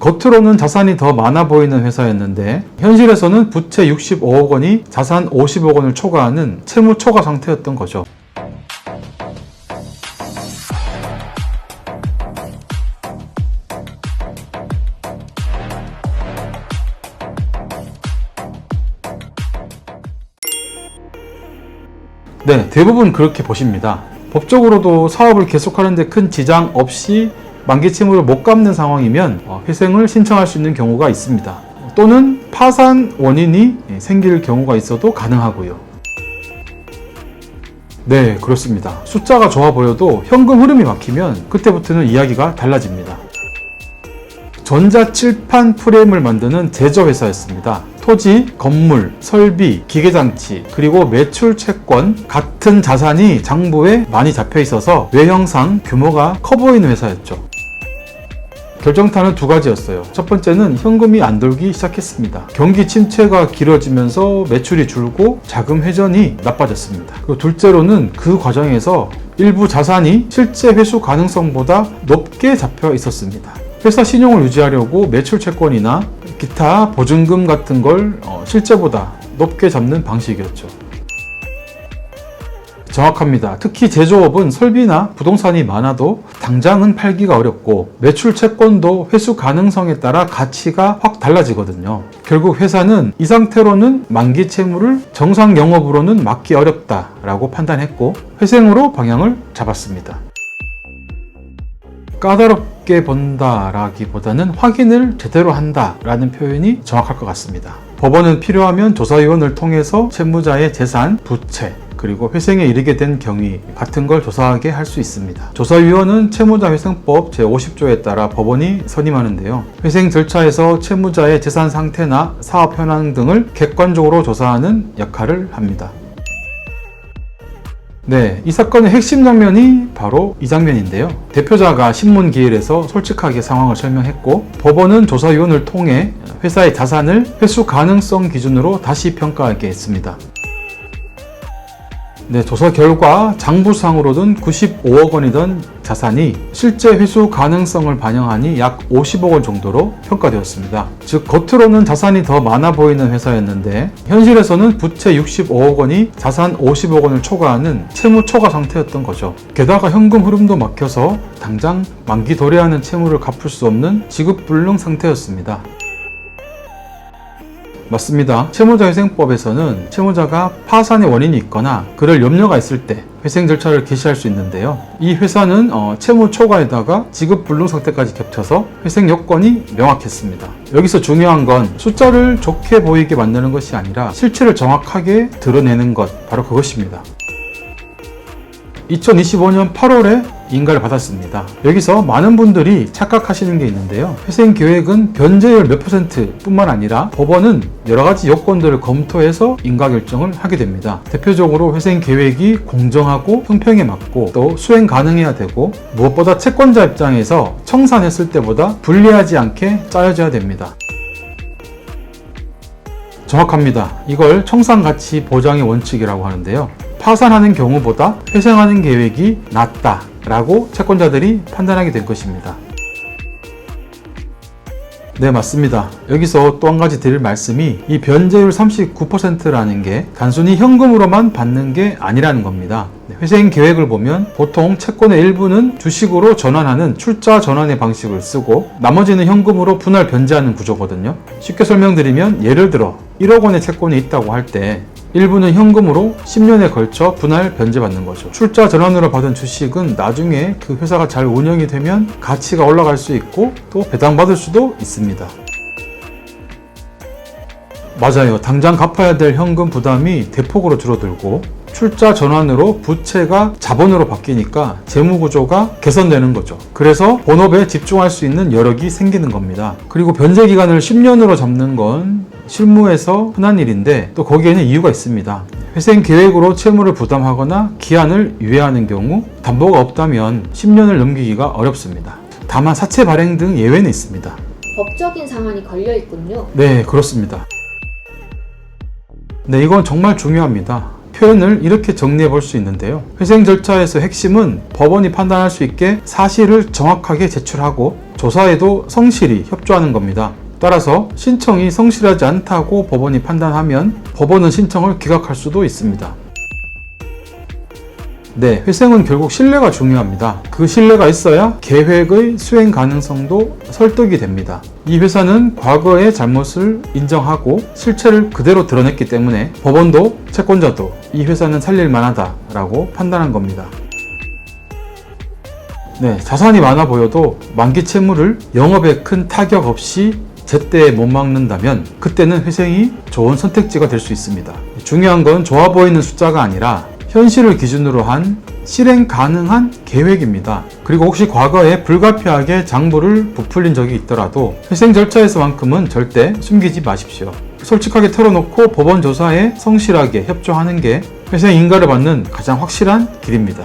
겉으로는 자산이 더 많아 보이는 회사였는데 현실에서는 부채 65억 원이 자산 50억 원을 초과하는 채무 초과 상태였던 거죠. 네, 대부분 그렇게 보십니다. 법적으로도 사업을 계속하는데 큰 지장 없이 만기 채무를 못 갚는 상황이면 회생을 신청할 수 있는 경우가 있습니다. 또는 파산 원인이 생길 경우가 있어도 가능하고요. 네, 그렇습니다. 숫자가 좋아 보여도 현금 흐름이 막히면 그때부터는 이야기가 달라집니다. 전자칠판 프레임을 만드는 제조회사였습니다. 토지, 건물, 설비, 기계장치, 그리고 매출 채권 같은 자산이 장부에 많이 잡혀 있어서 외형상 규모가 커 보이는 회사였죠. 결정타는 두 가지였어요. 첫 번째는 현금이 안 돌기 시작했습니다. 경기 침체가 길어지면서 매출이 줄고 자금 회전이 나빠졌습니다. 그리고 둘째로는 그 과정에서 일부 자산이 실제 회수 가능성보다 높게 잡혀 있었습니다. 회사 신용을 유지하려고 매출 채권이나 기타 보증금 같은 걸 실제보다 높게 잡는 방식이었죠. 정확합니다. 특히 제조업은 설비나 부동산이 많아도 당장은 팔기가 어렵고 매출 채권도 회수 가능성에 따라 가치가 확 달라지거든요. 결국 회사는 이 상태로는 만기 채무를 정상 영업으로는 막기 어렵다라고 판단했고 회생으로 방향을 잡았습니다. 까다롭게 본다라기보다는 확인을 제대로 한다라는 표현이 정확할 것 같습니다. 법원은 필요하면 조사위원을 통해서 채무자의 재산, 부채, 그리고 회생에 이르게 된 경위 같은 걸 조사하게 할 수 있습니다. 조사위원은 채무자회생법 제50조에 따라 법원이 선임하는데요. 회생 절차에서 채무자의 재산 상태나 사업 현황 등을 객관적으로 조사하는 역할을 합니다. 네, 이 사건의 핵심 장면이 바로 이 장면인데요. 대표자가 신문기일에서 솔직하게 상황을 설명했고 법원은 조사위원을 통해 회사의 자산을 회수 가능성 기준으로 다시 평가하게 했습니다. 네, 조사 결과 장부상으로는 95억 원이던 자산이 실제 회수 가능성을 반영하니 약 50억 원 정도로 평가되었습니다. 즉 겉으로는 자산이 더 많아 보이는 회사였는데 현실에서는 부채 65억 원이 자산 50억 원을 초과하는 채무 초과 상태였던 거죠. 게다가 현금 흐름도 막혀서 당장 만기 도래하는 채무를 갚을 수 없는 지급불능 상태였습니다. 맞습니다. 채무자회생법에서는 채무자가 파산의 원인이 있거나 그럴 염려가 있을 때 회생 절차를 개시할 수 있는데요. 이 회사는 채무 초과에다가 지급 불능 상태까지 겹쳐서 회생 요건이 명확했습니다. 여기서 중요한 건 숫자를 좋게 보이게 만드는 것이 아니라 실체를 정확하게 드러내는 것, 바로 그것입니다. 2025년 8월에 인가를 받았습니다. 여기서 많은 분들이 착각하시는 게 있는데요. 회생 계획은 변제율 몇 % 뿐만 아니라 법원은 여러 가지 요건들을 검토해서 인가 결정을 하게 됩니다. 대표적으로 회생 계획이 공정하고 형평에 맞고 또 수행 가능해야 되고 무엇보다 채권자 입장에서 청산했을 때보다 불리하지 않게 짜여져야 됩니다. 정확합니다. 이걸 청산가치 보장의 원칙이라고 하는데요. 파산하는 경우보다 회생하는 계획이 낫다라고 채권자들이 판단하게 된 것입니다. 네, 맞습니다. 여기서 또 한 가지 드릴 말씀이 이 변제율 39%라는 게 단순히 현금으로만 받는 게 아니라는 겁니다. 회생 계획을 보면 보통 채권의 일부는 주식으로 전환하는 출자 전환의 방식을 쓰고 나머지는 현금으로 분할 변제하는 구조거든요. 쉽게 설명드리면 예를 들어 1억 원의 채권이 있다고 할 때 일부는 현금으로 10년에 걸쳐 분할 변제받는 거죠. 출자 전환으로 받은 주식은 나중에 그 회사가 잘 운영이 되면 가치가 올라갈 수 있고 또 배당받을 수도 있습니다. 맞아요. 당장 갚아야 될 현금 부담이 대폭으로 줄어들고 출자 전환으로 부채가 자본으로 바뀌니까 재무구조가 개선되는 거죠. 그래서 본업에 집중할 수 있는 여력이 생기는 겁니다. 그리고 변제 기간을 10년으로 잡는 건 실무에서 흔한 일인데 또 거기에는 이유가 있습니다. 회생 계획으로 채무를 부담하거나 기한을 유예하는 경우 담보가 없다면 10년을 넘기기가 어렵습니다. 다만 사채 발행 등 예외는 있습니다. 법적인 상한이 걸려 있군요. 네, 그렇습니다. 네, 이건 정말 중요합니다. 표현을 이렇게 정리해 볼 수 있는데요. 회생 절차에서 핵심은 법원이 판단할 수 있게 사실을 정확하게 제출하고 조사에도 성실히 협조하는 겁니다. 따라서 신청이 성실하지 않다고 법원이 판단하면 법원은 신청을 기각할 수도 있습니다. 네, 회생은 결국 신뢰가 중요합니다. 그 신뢰가 있어야 계획의 수행 가능성도 설득이 됩니다. 이 회사는 과거의 잘못을 인정하고 실체를 그대로 드러냈기 때문에 법원도 채권자도 이 회사는 살릴 만하다라고 판단한 겁니다. 네, 자산이 많아 보여도 만기 채무를 영업에 큰 타격 없이 제때 못 막는다면 그때는 회생이 좋은 선택지가 될 수 있습니다. 중요한 건 좋아 보이는 숫자가 아니라 현실을 기준으로 한 실행 가능한 계획입니다. 그리고 혹시 과거에 불가피하게 장부를 부풀린 적이 있더라도 회생 절차에서만큼은 절대 숨기지 마십시오. 솔직하게 털어놓고 법원 조사에 성실하게 협조하는 게 회생 인가를 받는 가장 확실한 길입니다.